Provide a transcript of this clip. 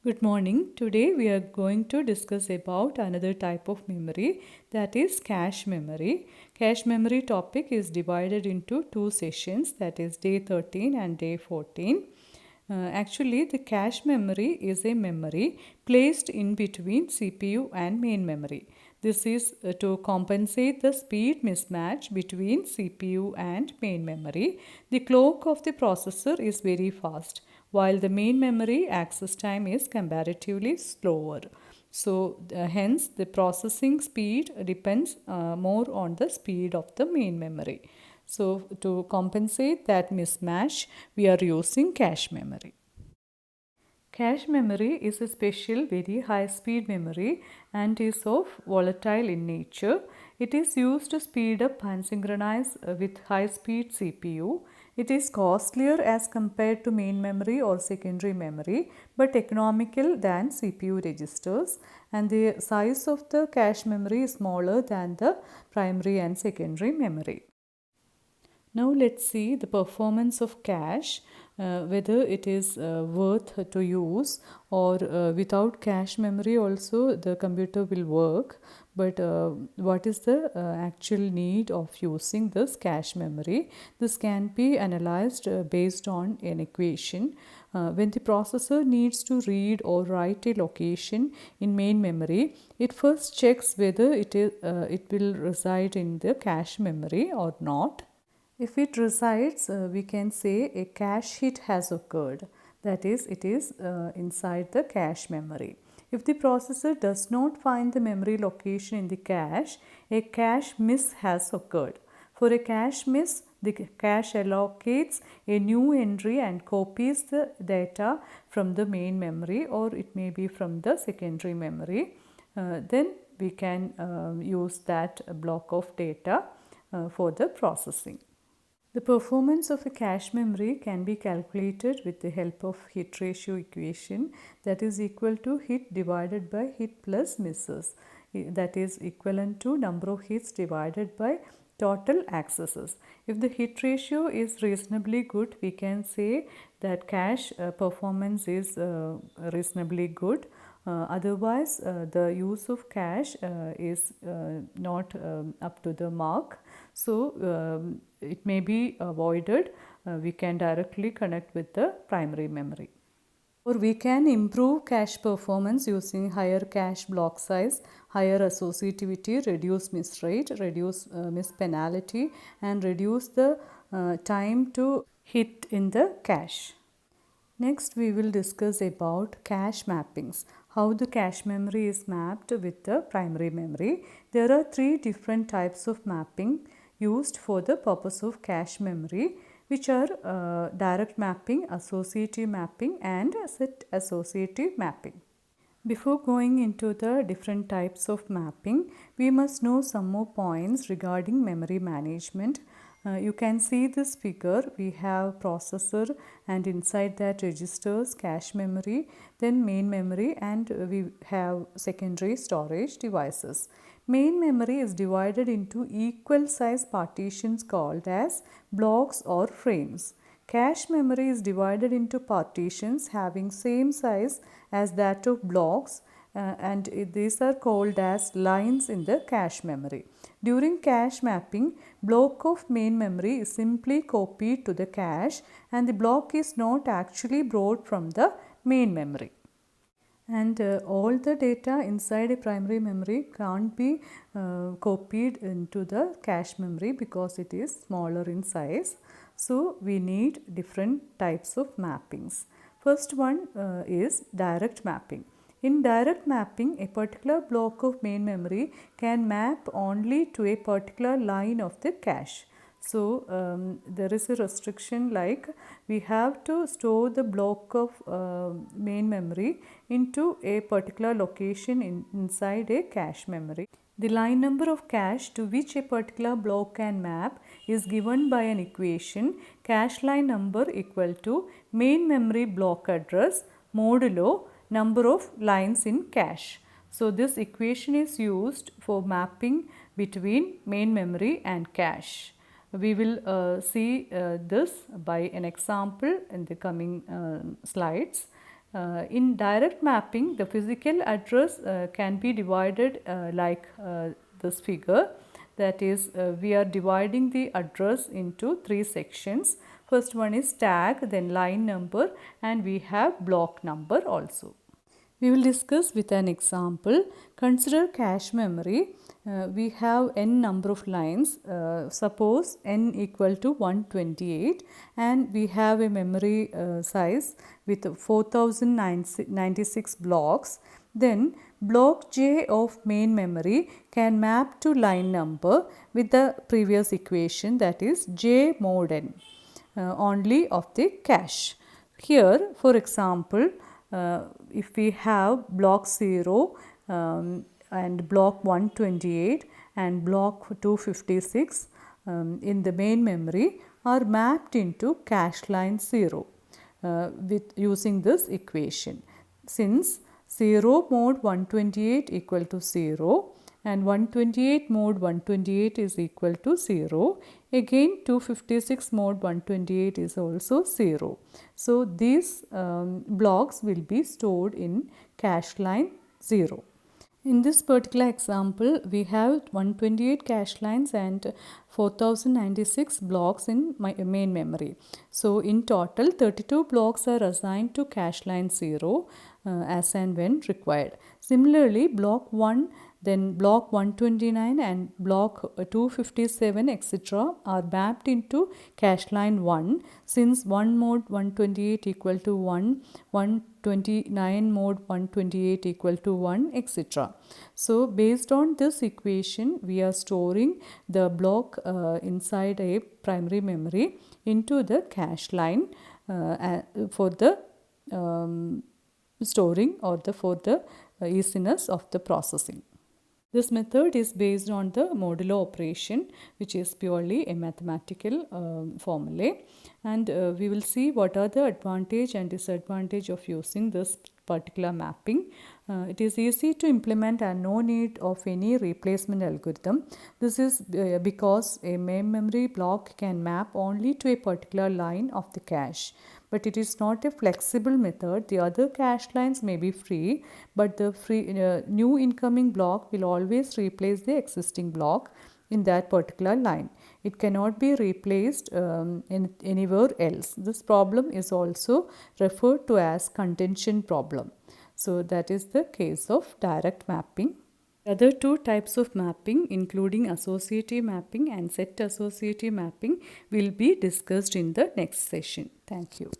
Good morning. Today we are going to discuss about another type of memory, that is cache memory. Cache memory topic is divided into two sessions, that is day 13 and day 14. Actually, the cache memory is a memory placed in between CPU and main memory. This is to compensate the speed mismatch between CPU and main memory. The clock of the processor is very fast, while the main memory access time is comparatively slower. So, hence, the processing speed depends more on the speed of the main memory. So, to compensate that mismatch, we are using cache memory. Cache memory is a special, very high speed memory and is of volatile in nature. It is used to speed up and synchronize with high speed CPU. It is costlier as compared to main memory or secondary memory, but economical than CPU registers, and the size of the cache memory is smaller than the primary and secondary memory. Now let's see the performance of cache, whether it is worth to use, or without cache memory also the computer will work. But what is the actual need of using this cache memory? This can be analyzed based on an equation. When the processor needs to read or write a location in main memory, it first checks whether it will reside in the cache memory or not. If it resides, we can say a cache hit has occurred. That is, it is inside the cache memory. If the processor does not find the memory location in the cache, a cache miss has occurred. For a cache miss, the cache allocates a new entry and copies the data from the main memory, or it may be from the secondary memory. Then we can use that block of data for the processing. The performance of a cache memory can be calculated with the help of hit ratio equation, that is equal to hit divided by hit plus misses, that is equivalent to number of hits divided by total accesses. If the hit ratio is reasonably good, we can say that cache performance is reasonably good. Otherwise, the use of cache is not up to the mark. So, it may be avoided. We can directly connect with the primary memory. Or we can improve cache performance using higher cache block size, higher associativity, reduce miss rate, reduce miss penalty, and reduce the time to hit in the cache. Next, we will discuss about cache mappings, how the cache memory is mapped with the primary memory. There are three different types of mapping used for the purpose of cache memory, which are direct mapping, associative mapping, and set associative mapping. Before going into the different types of mapping, we must know some more points regarding memory management. You can see this figure. We have processor, and inside that registers, cache memory, then main memory, and we have secondary storage devices. Main memory is divided into equal size partitions called as blocks or frames. Cache memory is divided into partitions having same size as that of blocks, and these are called as lines in the cache memory. During cache mapping, block of main memory is simply copied to the cache and the block is not actually brought from the main memory. And all the data inside a primary memory can't be copied into the cache memory because it is smaller in size. So we need different types of mappings. First one is direct mapping. In direct mapping, a particular block of main memory can map only to a particular line of the cache. So, there is a restriction like we have to store the block of main memory into a particular location inside a cache memory. The line number of cache to which a particular block can map is given by an equation, cache line number equal to main memory block address modulo number of lines in cache. So, this equation is used for mapping between main memory and cache. We will see this by an example in the coming slides. In direct mapping, the physical address can be divided like this figure. That is, we are dividing the address into three sections. First one is tag, then line number, and we have block number also. We will discuss with an example. Consider cache memory. We have n number of lines. Suppose n equal to 128, and we have a memory size with 4096 blocks. Then block j of main memory can map to line number with the previous equation, that is j mod n only of the cache. Here, for example, if we have block 0 and block 128 and block 256 in the main memory are mapped into cache line 0 with using this equation. Since 0 mod 128 equal to 0 and 128 mod 128 is equal to 0. Again 256 mod 128 is also 0. So these blocks will be stored in cache line 0. In this particular example, we have 128 cache lines and 4096 blocks in my main memory. So in total 32 blocks are assigned to cache line 0 as and when required. Similarly, block 1, then block 129 and block 257 etc. are mapped into cache line 1, since 1 mod 128 equal to 1, 129 mod 128 equal to 1 etc. So based on this equation, we are storing the block inside a primary memory into the cache line for the storing or for the easiness of the processing. This method is based on the modulo operation, which is purely a mathematical formulae, and we will see what are the advantage and disadvantage of using this particular mapping. It is easy to implement and no need of any replacement algorithm. This is because a main memory block can map only to a particular line of the cache. But it is not a flexible method. The other cache lines may be free, but the new incoming block will always replace the existing block in that particular line. It cannot be replaced in anywhere else. This problem is also referred to as contention problem. So that is the case of direct mapping. Other two types of mapping, including associative mapping and set associative mapping, will be discussed in the next session. Thank you.